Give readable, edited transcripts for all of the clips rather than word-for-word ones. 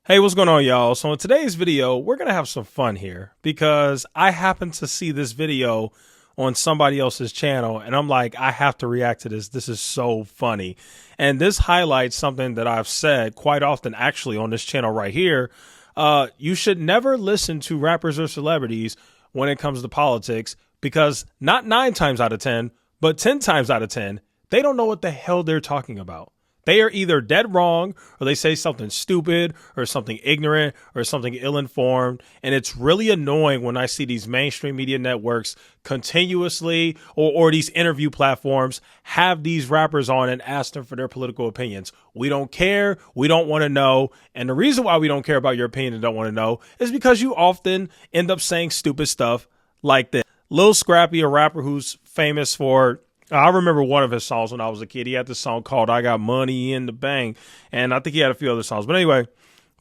Hey, what's going on, y'all? So in today's video, we're going to have some fun here because I happened to see this video on somebody else's channel and I'm like, I have to react to this. This is so funny. And this highlights something that I've said quite often actually on this channel right here. You should never listen to rappers or celebrities when it comes to politics because not 9 times out of 10, but 10 times out of 10, they don't know what the hell they're talking about. They are either dead wrong or they say something stupid or something ignorant or something ill-informed. And it's really annoying when I see these mainstream media networks continuously or these interview platforms have these rappers on and ask them for their political opinions. We don't care. We don't want to know. And the reason why we don't care about your opinion and don't want to know is because you often end up saying stupid stuff like this. Lil Scrappy, a rapper who's famous for, I remember one of his songs when I was a kid. He had this song called I Got Money in the Bank. And I think he had a few other songs. But anyway,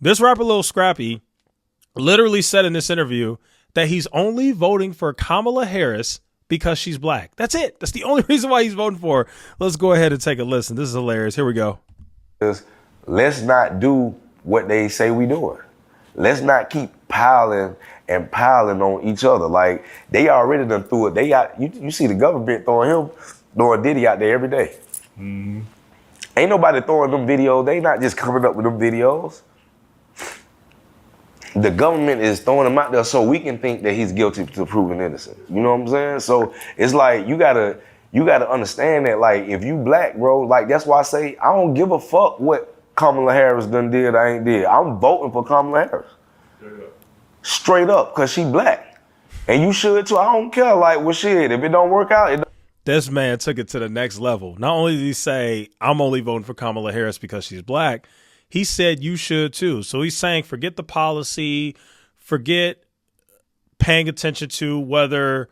this rapper Lil Scrappy literally said in this interview that he's only voting for Kamala Harris because she's black. That's it. That's the only reason why he's voting for her. Let's go ahead and take a listen. This is hilarious. Here we go. Let's not do what they say we doing. Let's not keep piling and piling on each other. Like, they already done threw it. They got, you see the government throwing Diddy out there every day. Mm-hmm. Ain't nobody throwing them videos. They not just coming up with them videos. The government is throwing him out there so we can think that he's guilty to proven innocent. You know what I'm saying? So it's like, you gotta understand that, like, if you black, bro, like, that's why I say I don't give a fuck what Kamala Harris done did or ain't did. I'm voting for Kamala Harris. Straight up, because she black. And you should too. I don't care, like, well, shit, if it don't work out, it don't. This man took it to the next level. Not only did he say, I'm only voting for Kamala Harris because she's black, he said you should too. So he's saying forget the policy, forget paying attention to whether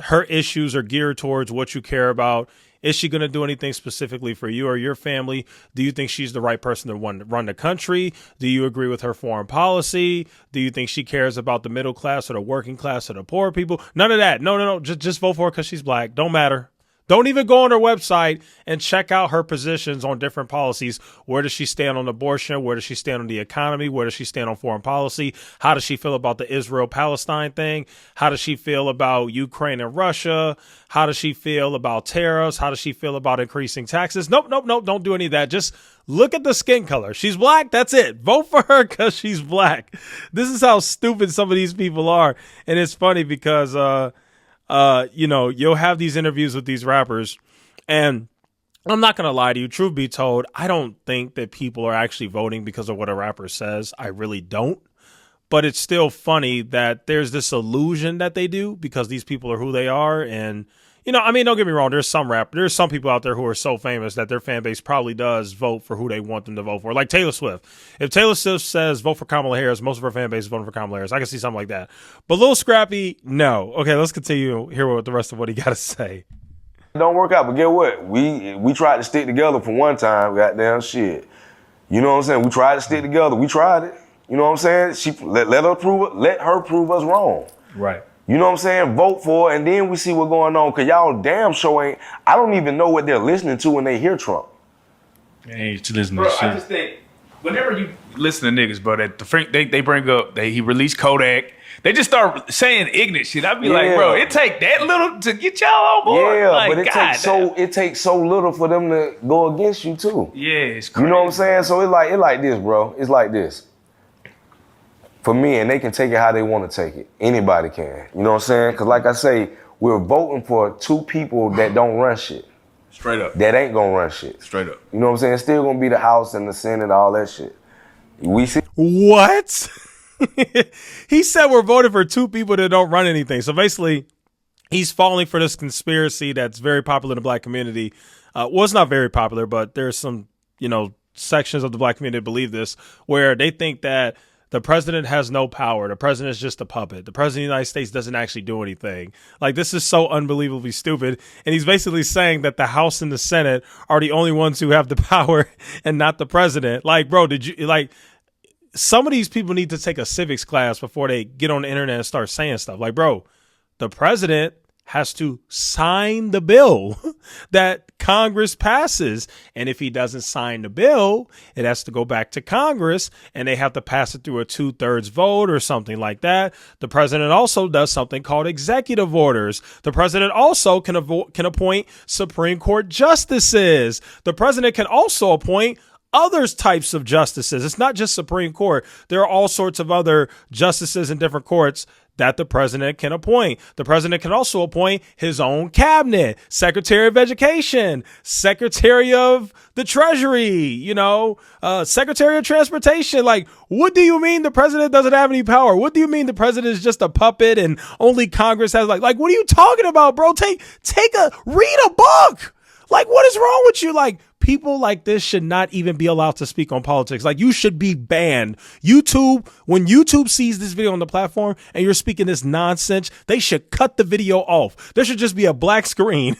her issues are geared towards what you care about. Is she going to do anything specifically for you or your family? Do you think she's the right person to run the country? Do you agree with her foreign policy? Do you think she cares about the middle class or the working class or the poor people? None of that. No. Just vote for her because she's black. Don't matter. Don't even go on her website and check out her positions on different policies. Where does she stand on abortion? Where does she stand on the economy? Where does she stand on foreign policy? How does she feel about the Israel-Palestine thing? How does she feel about Ukraine and Russia? How does she feel about tariffs? How does she feel about increasing taxes? Nope. Don't do any of that. Just look at the skin color. She's black. That's it. Vote for her because she's black. This is how stupid some of these people are. And it's funny because, you'll have these interviews with these rappers, and I'm not going to lie to you. Truth be told, I don't think that people are actually voting because of what a rapper says. I really don't. But it's still funny that there's this illusion that they do because these people are who they are. And, don't get me wrong. There's some people out there who are so famous that their fan base probably does vote for who they want them to vote for. Like Taylor Swift. If Taylor Swift says vote for Kamala Harris, most of her fan base is voting for Kamala Harris. I can see something like that. But Lil Scrappy, no. Okay, let's continue. Hear what the rest of what he got to say. It don't work out, but get what? We tried to stick together for one time, goddamn shit. You know what I'm saying? We tried to stick together. We tried it. You know what I'm saying? She let her prove us wrong. Right. You know what I'm saying? Vote for it, and then we see what's going on. Cause y'all damn sure ain't. I don't even know what they're listening to when they hear Trump. Ain't you listening to shit. I just think whenever you listen to niggas, bro, that they bring up he released Kodak. They just start saying ignorant shit. I'd be like, bro, it take that little to get y'all on board. Yeah, like, but it takes so little for them to go against you too. Yeah, it's crazy. You know what I'm saying? So it's like this, bro. It's like this. For me, and they can take it how they want to take it. Anybody can. You know what I'm saying? Because like I say, we're voting for two people that don't run shit. Straight up. That ain't gonna run shit. Straight up. You know what I'm saying? It's still gonna be the House and the Senate, all that shit. We see. What? He said we're voting for two people that don't run anything. So basically, he's falling for this conspiracy that's very popular in the black community. Well, it's not very popular, but there's some, sections of the black community that believe this, where they think that the president has no power. The president is just a puppet. The president of the United States doesn't actually do anything. Like, this is so unbelievably stupid. And he's basically saying that the House and the Senate are the only ones who have the power and not the president. Like, bro, some of these people need to take a civics class before they get on the internet and start saying stuff. Like, bro, the president has to sign the bill that Congress passes. And if he doesn't sign the bill, it has to go back to Congress and they have to pass it through a 2/3 vote or something like that. The president also does something called executive orders. The president also can appoint Supreme Court justices. The president can also appoint other types of justices. It's not just Supreme Court. There are all sorts of other justices in different courts that the president can appoint. The president can also appoint his own cabinet, Secretary of Education, Secretary of the Treasury, Secretary of Transportation. Like, what do you mean the president doesn't have any power? What do you mean the president is just a puppet and only Congress has like what are you talking about, bro? Read a book. Like, what is wrong with you? Like, people like this should not even be allowed to speak on politics. Like, you should be banned. YouTube, when YouTube sees this video on the platform and you're speaking this nonsense, they should cut the video off. There should just be a black screen.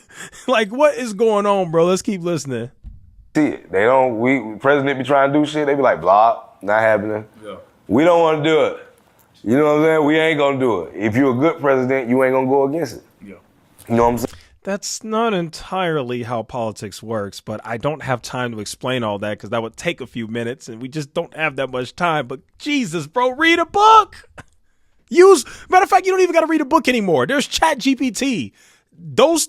Like, what is going on, bro? Let's keep listening. See it. President be trying to do shit. They be like, block, not happening. Yeah. We don't want to do it. You know what I'm saying? We ain't going to do it. If you're a good president, you ain't going to go against it. Yeah. You know what I'm saying? That's not entirely how politics works, but I don't have time to explain all that because that would take a few minutes and we just don't have that much time. But Jesus, bro, read a book. Matter of fact, you don't even got to read a book anymore. There's Chat GPT.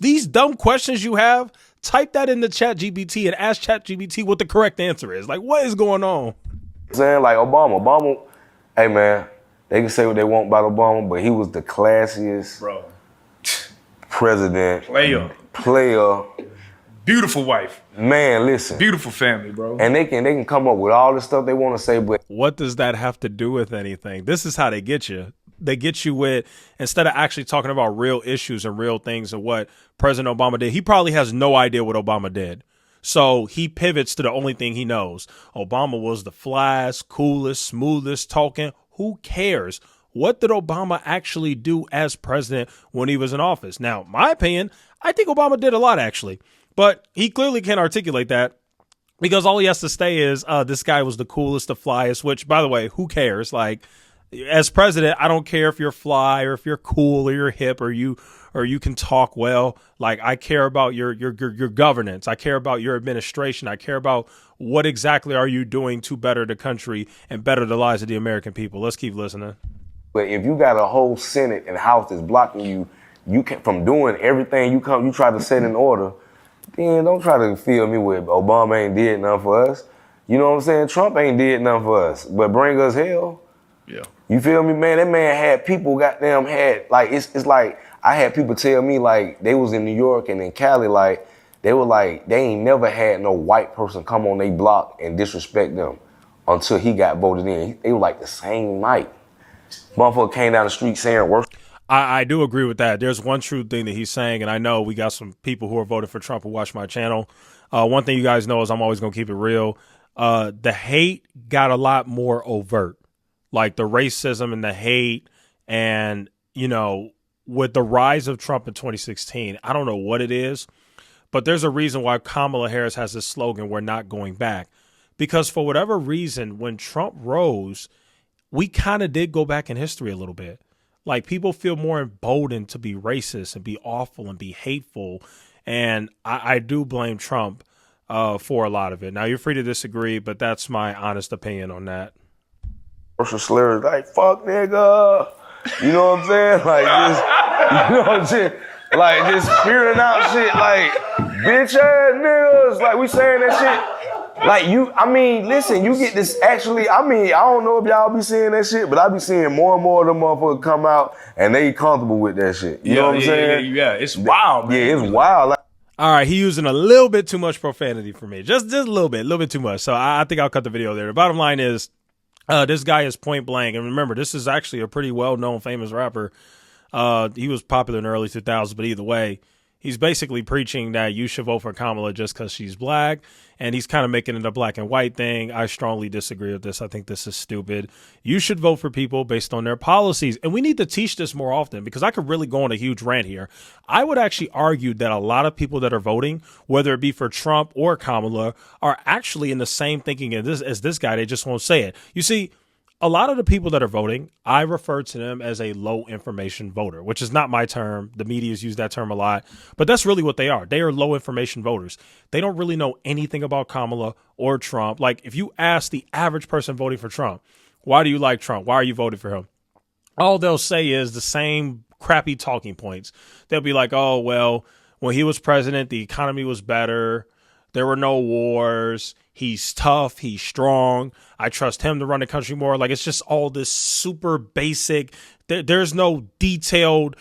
These dumb questions you have, type that in the Chat GPT and ask Chat GPT what the correct answer is. Like, what is going on? Saying like Obama, hey man, they can say what they want about Obama, but he was the classiest president, player, beautiful wife, man. Listen, beautiful family, bro. And they can come up with all the stuff they want to say, but what does that have to do with anything? This is how they get you. They get you with, instead of actually talking about real issues and real things and what President Obama did, he probably has no idea what Obama did. So he pivots to the only thing he knows. Obama was the flyest, coolest, smoothest talking. Who cares? What did Obama actually do as president when he was in office? Now, my opinion, I think Obama did a lot, actually. But he clearly can't articulate that because all he has to say is this guy was the coolest, the flyest, which, by the way, who cares? Like, as president, I don't care if you're fly or if you're cool or you're hip or you can talk well. Like, I care about your governance. I care about your administration. I care about what exactly are you doing to better the country and better the lives of the American people. Let's keep listening. But if you got a whole Senate and House that's blocking you from doing everything you try to set in order, then don't try to fill me with Obama ain't did nothing for us. You know what I'm saying? Trump ain't did nothing for us, but bring us hell. Yeah. You feel me, man? That man had people it's like I had people tell me like they was in New York and in Cali, like they were like they ain't never had no white person come on their block and disrespect them until he got voted in. They were like the same night. Motherfucker came down the street saying worse. I do agree with that. There's one true thing that he's saying, and I know we got some people who are voting for Trump who watch my channel. One thing you guys know is I'm always going to keep it real. The hate got a lot more overt, like the racism and the hate. And, with the rise of Trump in 2016, I don't know what it is, but there's a reason why Kamala Harris has this slogan, "We're not going back." Because for whatever reason, when Trump rose, we kind of did go back in history a little bit. Like, people feel more emboldened to be racist and be awful and be hateful. And I do blame Trump for a lot of it. Now, you're free to disagree, but that's my honest opinion on that. Social slurs like, fuck nigga. You know what I'm saying? Like, just, you know what I'm saying? Like, just spewing out shit like, bitch ass niggas. Like, we saying that shit. Like, listen, you get this actually, I don't know if y'all be seeing that shit, but I be seeing more and more of them motherfuckers come out and they comfortable with that shit. You know what I'm saying? Yeah, it's wild, man. Yeah, it's wild. Like, all right, he using a little bit too much profanity for me. Just a little bit too much. So I think I'll cut the video there. The bottom line is, this guy is point blank. And remember, this is actually a pretty well-known, famous rapper. He was popular in the early 2000s, but either way, he's basically preaching that you should vote for Kamala just because she's black, and he's kind of making it a black and white thing. I strongly disagree with this. I think this is stupid. You should vote for people based on their policies, and we need to teach this more often because I could really go on a huge rant here. I would actually argue that a lot of people that are voting, whether it be for Trump or Kamala, are actually in the same thinking as this guy. They just won't say it. You see, a lot of the people that are voting, I refer to them as a low information voter, which is not my term. The media's used that term a lot, but that's really what they are. They are low information voters. They don't really know anything about Kamala or Trump. Like, if you ask the average person voting for Trump, why do you like Trump? Why are you voting for him? All they'll say is the same crappy talking points. They'll be like, oh, well, when he was president, the economy was better. There were no wars. He's tough. He's strong. I trust him to run the country more. Like, it's just all this super basic. There's no detailed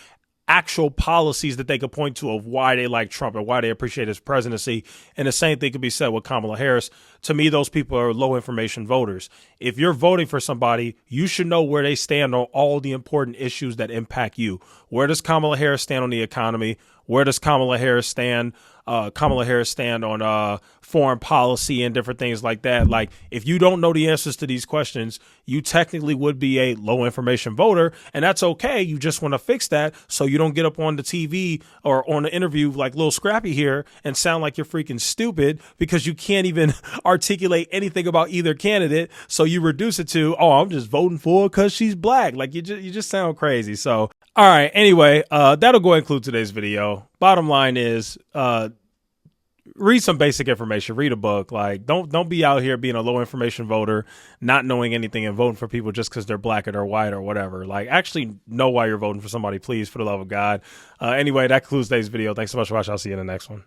actual policies that they could point to of why they like Trump or why they appreciate his presidency. And the same thing could be said with Kamala Harris. To me, those people are low information voters. If you're voting for somebody, you should know where they stand on all the important issues that impact you. Where does Kamala Harris stand on the economy? Where does Kamala Harris stand? On foreign policy and different things like that. Like, if you don't know the answers to these questions, you technically would be a low information voter, and that's okay. You just want to fix that so you don't get up on the TV or on the interview like Lil Scrappy here and sound like you're freaking stupid because you can't even articulate anything about either candidate. So you reduce it to, oh, I'm just voting for her because she's black. Like, you just sound crazy. So, all right. Anyway, that'll go include today's video. Bottom line is, read some basic information, read a book. Like, don't be out here being a low information voter, not knowing anything and voting for people just because they're black or they're white or whatever. Like, actually know why you're voting for somebody, please, for the love of God. Anyway, that concludes today's video. Thanks so much for watching. I'll see you in the next one.